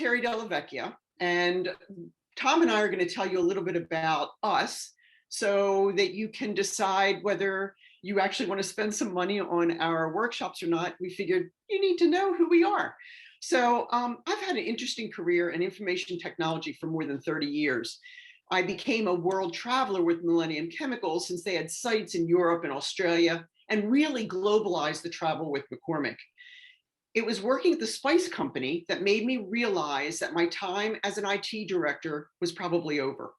Carrie Della Vecchia, and Tom and I are going to tell you a little bit about us so that you can decide whether you actually want to spend some money on our workshops or not. We figured you need to know who we are. So I've had an interesting career in information technology for more than 30 years. I became a world traveler with Millennium Chemicals since they had sites in Europe and Australia and really globalized the travel with McCormick. It was working at the Spice Company that made me realize that my time as an IT director was probably over.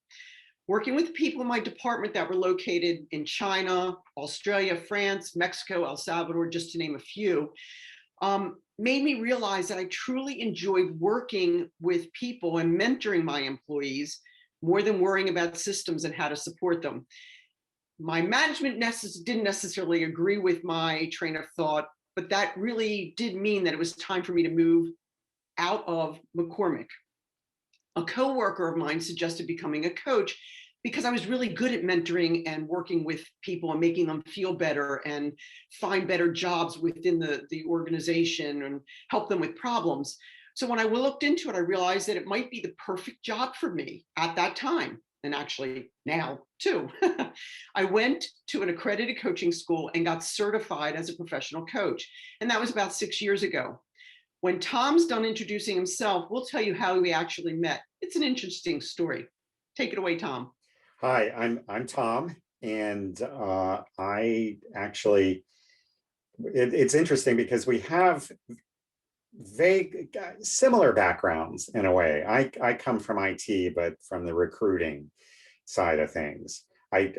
Working with people in my department that were located in China, Australia, France, Mexico, El Salvador, just to name a few, made me realize that I truly enjoyed working with people and mentoring my employees more than worrying about systems and how to support them. My management didn't necessarily agree with my train of thought, but that really did mean that it was time for me to move out of McCormick. A coworker of mine suggested becoming a coach because I was really good at mentoring and working with people and making them feel better and find better jobs within the organization and help them with problems. So when I looked into it, I realized that it might be the perfect job for me at that time. And actually now too. I went to an accredited coaching school and got certified as a professional coach. And that was about 6 years ago. When Tom's done introducing himself, we'll tell you how we actually met. It's an interesting story. Take it away, Tom. Hi, I'm Tom, and I actually, it's interesting because we have similar backgrounds in a way. I come from IT, but from the recruiting side of things. I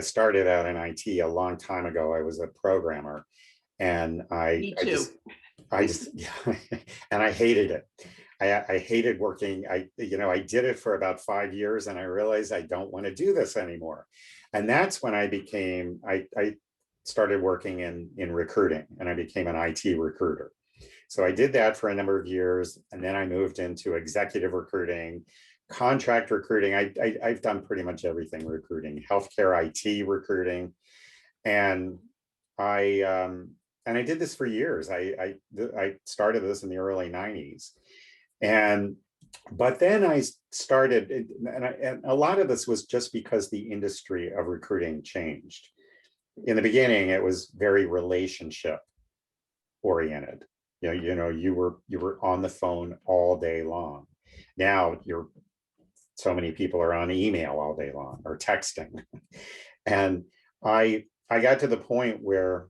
started out in IT a long time ago. I was a programmer, and Me too. I just and I hated it. I hated working. I did it for about 5 years, and I realized I don't want to do this anymore. And that's when I started working in recruiting, and I became an IT recruiter. So I did that for a number of years, and then I moved into executive recruiting, contract recruiting. I've done pretty much everything recruiting, healthcare IT recruiting, and I did this for years. I started this in the early 90s. But then I started, and a lot of this was just because the industry of recruiting changed. In the beginning, it was very relationship oriented. You were on the phone all day long. Now so many people are on email all day long or texting. And I got to the point where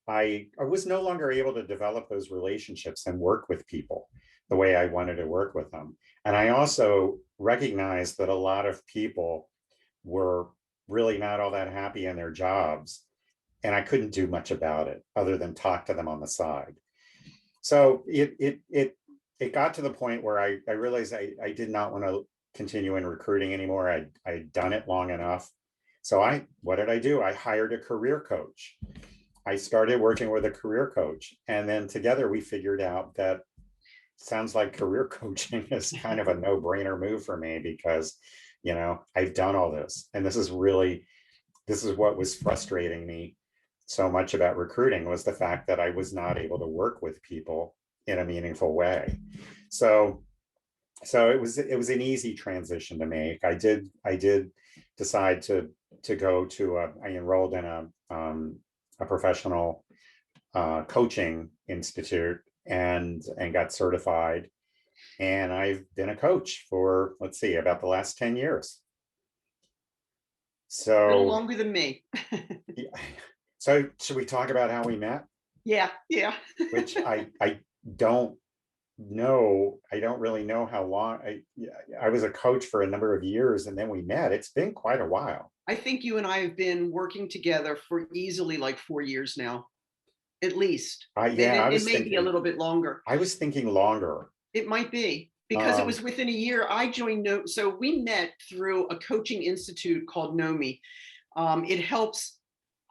I was no longer able to develop those relationships and work with people the way I wanted to work with them. And I also recognized that a lot of people were really not all that happy in their jobs. And I couldn't do much about it other than talk to them on the side. So it got to the point where I realized I did not want to continue in recruiting anymore. I'd done it long enough. So what did I do? I hired a career coach. I started working with a career coach, and then together we figured out that sounds like career coaching is kind of a no-brainer move for me because, I've done all this, and this is what was frustrating me so much about recruiting was the fact that I was not able to work with people in a meaningful way. So it was an easy transition to make. I did decide to go to I enrolled in a professional coaching institute and got certified. And I've been a coach for, let's see, about the last 10 years. A little longer than me. So should we talk about how we met? Yeah. Which I don't know. I don't really know how long. I was a coach for a number of years, and then we met. It's been quite a while. I think you and I have been working together for easily like 4 years now, at least. It may be a little bit longer. I was thinking longer. It might be because it was within a year. I joined so we met through a coaching institute called NOMI. It helps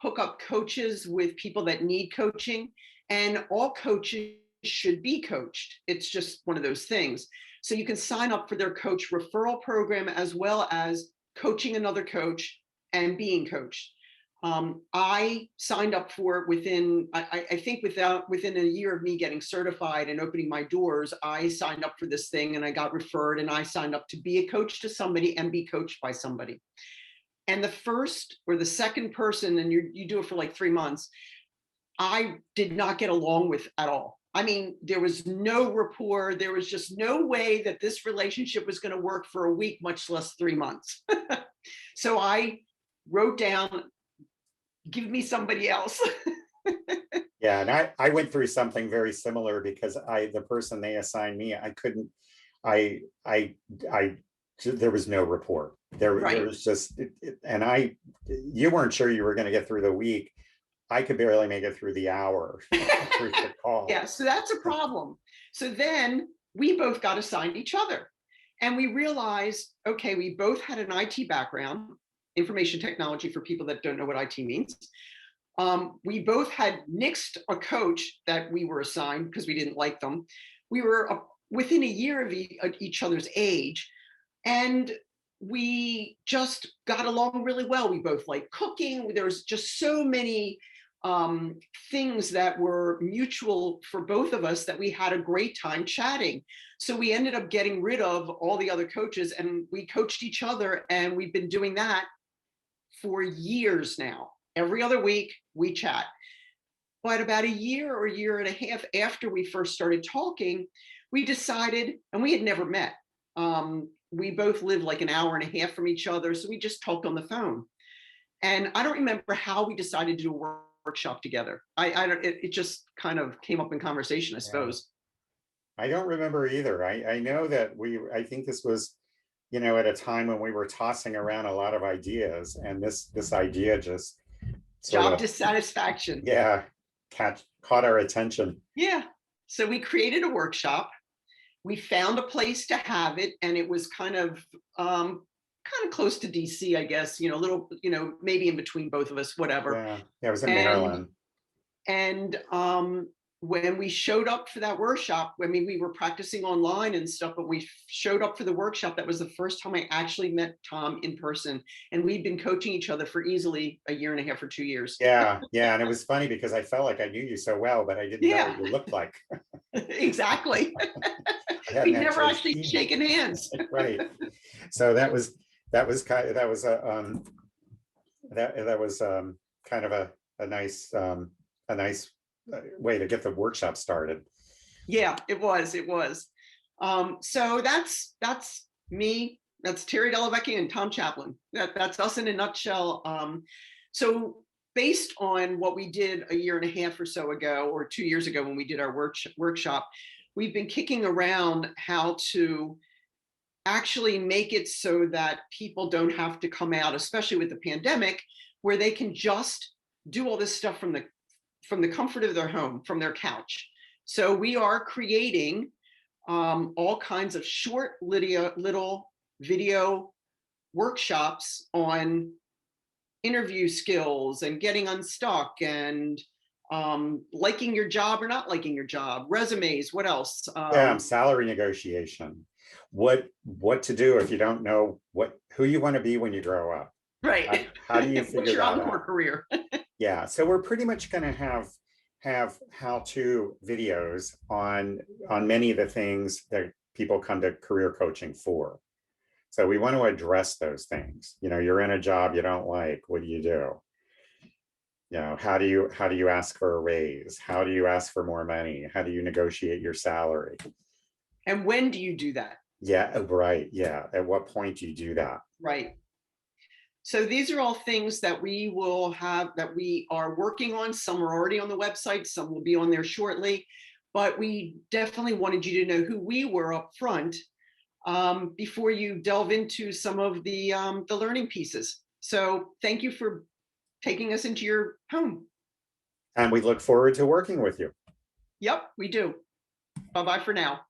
hook up coaches with people that need coaching, and all coaches should be coached. It's just one of those things. So you can sign up for their coach referral program as well as coaching another coach and being coached. I signed up for it within, I think within a year of me getting certified and opening my doors, I signed up for this thing and I got referred and I signed up to be a coach to somebody and be coached by somebody. And the first or the second person, and you do it for like 3 months, I did not get along with at all. I mean, there was no rapport. There was just no way that this relationship was going to work for a week, much less 3 months. So I wrote down, give me somebody else. Yeah, and I went through something very similar because the person they assigned me, I couldn't, I there was no rapport. There Right. was just, and you weren't sure you were going to get through the week. I could barely make it through the hour through the call. Yeah, so that's a problem. So then we both got assigned each other. And we realized, okay, we both had an IT background, information technology for people that don't know what IT means. We both had nixed a coach that we were assigned because we didn't like them. We were within a year of each other's age. And we just got along really well. We both like cooking. There was just so many things that were mutual for both of us that we had a great time chatting. So we ended up getting rid of all the other coaches and we coached each other. And we've been doing that for years now. Every other week we chat. But about a year or a year and a half after we first started talking, we decided, and we had never met. We both lived like an hour and a half from each other. So we just talked on the phone. And I don't remember how we decided to do a workshop together. I don't, it just kind of came up in conversation, I Yeah. suppose. I don't remember either. I know that I think this was, at a time when we were tossing around a lot of ideas, and this idea just sort Job of, dissatisfaction. yeah, caught our attention. Yeah. So we created a workshop. We found a place to have it, and it was kind of close to DC, I guess, a little, maybe in between both of us, whatever. Yeah, it was in And Maryland. and when we showed up for that workshop, I mean, we were practicing online and stuff, but we showed up for the workshop. That was the first time I actually met Tom in person. And we'd been coaching each other for easily a year and a half or 2 years. Yeah, yeah, and it was funny because I felt like I knew you so well, but I didn't know Yeah, what you looked like. exactly. I hadn't We'd had a never chance to actually see you. shaken hands. Right. So that was a that was kind of a nice way to get the workshop started. Yeah, it was. It was. So that's me. That's Terry Delavecchia and Tom Chaplin. That's us in a nutshell. So based on what we did a year and a half or so ago, or 2 years ago when we did our workshop, we've been kicking around how to actually make it so that people don't have to come out, especially with the pandemic, where they can just do all this stuff from the comfort of their home, from their couch. So we are creating all kinds of short little video workshops on interview skills and getting unstuck and liking your job or not liking your job, resumes, what else? Yeah, salary negotiation. What to do if you don't know who you want to be when you grow up. Right. How do you What's figure your that encore out? career? Yeah, so we're pretty much going to have how-to videos on many of the things that people come to career coaching for. So we want to address those things. You're in a job you don't like. What do you do? How do you ask for a raise? How do you ask for more money? How do you negotiate your salary? And when do you do that? Yeah, right. Yeah. At what point do you do that? Right. So these are all things that we will have, that we are working on. Some are already on the website, some will be on there shortly, but we definitely wanted you to know who we were up front before you delve into some of the learning pieces. So thank you for taking us into your home. And we look forward to working with you. Yep, we do. Bye-bye for now.